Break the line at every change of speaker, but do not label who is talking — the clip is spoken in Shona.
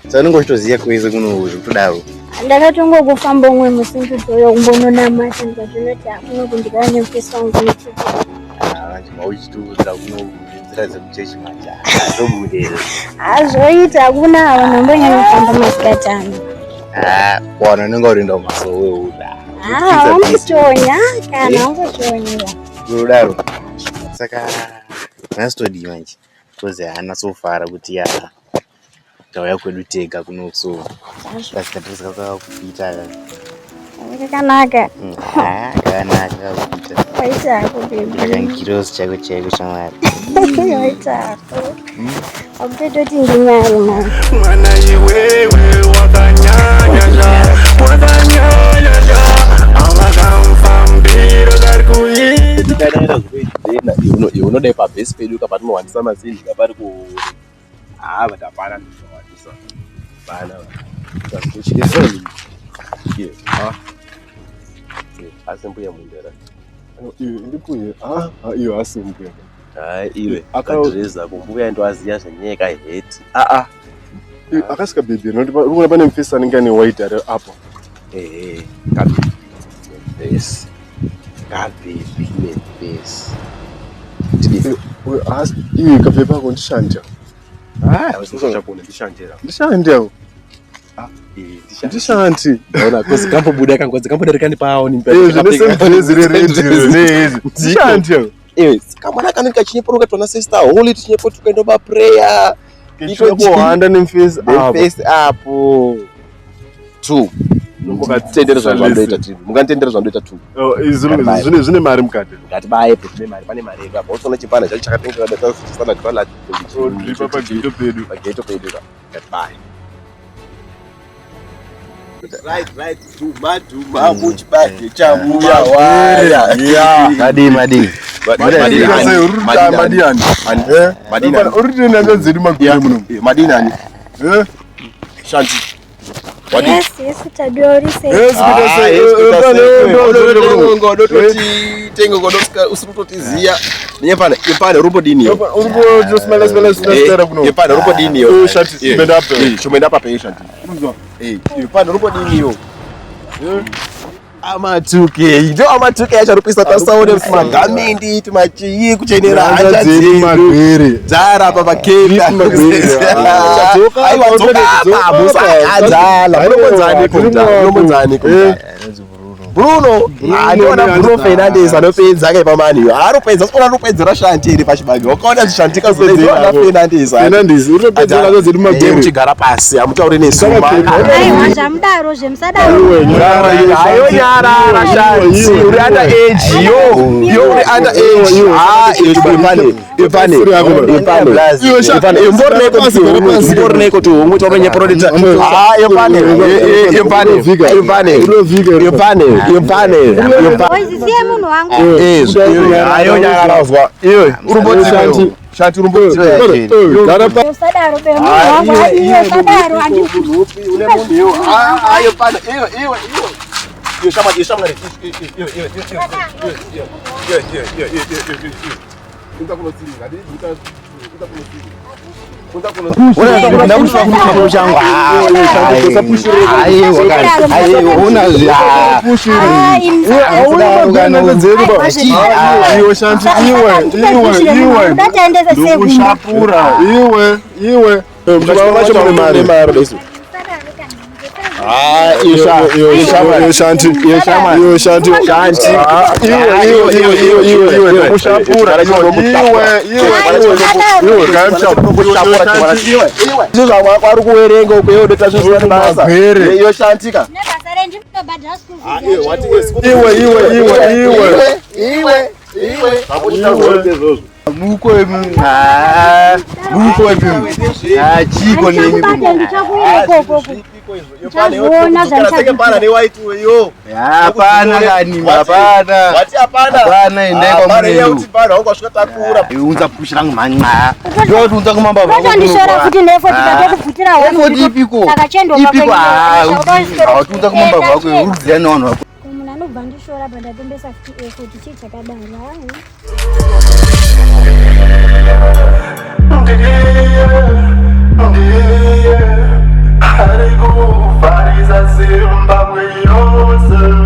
Sanongotoziya kuweza kuno kudaro.
Ndakatongokufamba umwe musinto toyo kumbonona mati ndikatonoti akuno kundikana nemufesi wangu nechiti.
Mauchituudza kunokudzira dzekuchechi manja. Ndobudere.
Azvoita akuna ava nambonyanya kufamba masikati ano.
Wana unenge urinda mumasowe uda.
Wamutonya kana wambotonya.
Kudaro. Saka nasitodi manje. Kozi hana sofara kuti yana. Tauya kwedu tega kunoso. Tasikatisaka kupita.
Kanaka.
Kanaka kupita.
Waita baby.
Kangirosi chako chako shamwari.
Waita. Akutototi ndinyari mwana.
Mwana iwewe wakanyanya. Amakamfambiro darikuita.
Unodai pabhesi pedu kapati muwandisa mazini kapari ku vatapana ndizvawandisa bana tasikuchikesoni asi mbuya mundera ndipuye iyo asi mbuya iwe akadreza kumbuya ndo aziya zvenyeka heti
akasika bhebhi rinoti pane mufesi anenge ane white ari apo
kabhebhi nebhesi
iwe kabhebhi ako ndishandira ndishandewo ndishandi
ona kozi kambobuda kangozi kambodarikani pawo
ndishandewo
kamwana kanenge kachinyeporuka tona sister holy tichinyepo tukaendoba prayer
itokuhanda nemufesi
apo 2 mukatendera zvandoita 2 mukatendera zvandoita
2 zvine mari mukati
ngati baepo tine mari pane mari yedu apo usona chipana chacho chakatenga data standard pala
dripa pageto pedu
ngati bae right duma muchibage chamuya waya
madini
uriti nanga dzedu magure muno
madini ani shanti
Yes, tadiorise.
Tengo godoska usimutotiziya. Nyepana, rumbo dini yo.
Rumbo just smell kuno.
Nyepana rumbo dini yo.
Shanti spend up.
Shumenda pa pe shanti. Nyepana rumbo dini yo. Amatuke. Ndo amatuke acharupisa tasaone magamindi tumachiyi kuchenera hanja
magwere.
Dzara pa pakenda. Aiwa dzoka musa adzala. Unombonzani kumba. Bruno, aniona Bruno Fernandes anopedza kai pamani. Aropedza sona anopedzera shanti iri pachibage. Wakaona zvishantika zvedza Fernandes.
Uripedzera zvedu magwere.
Muchigara pasi amutaure nesuma.
Aiwa zvamudaro zvemusadaro.
Ayo nyara rashanti. Uri under age yo. Yo uri under age. Ipane. Mborneko tu. Mutomenye product. Ipane.
Oizizie munhu wangu.
Ayo nyara razwa. Iwe urumboti shanti urumboti.
Gara pa.
Musadaro pe munhu wangu. Iwe sadaro andi.
Une munhu yo. Ayo pane. Iwe. Yo shama. Unza kunosiri. Ngadi unza kunosiri. Kwari kuwerenga uko ndotazvizwa basa iyo shantika
nebasa rendinobhadhara
iwe
buko chiko nemi hapana kani hapana endeka unza pushira ngumanya ndoti unza kumamba
ndishora futi nefoti ndakuvhutira
efoti ipiko unza kumamba vako urudziya navanhu vako
munhu anobva ndishora pandatombesa futi efoti chii chakadaro
Zimbabwe yose.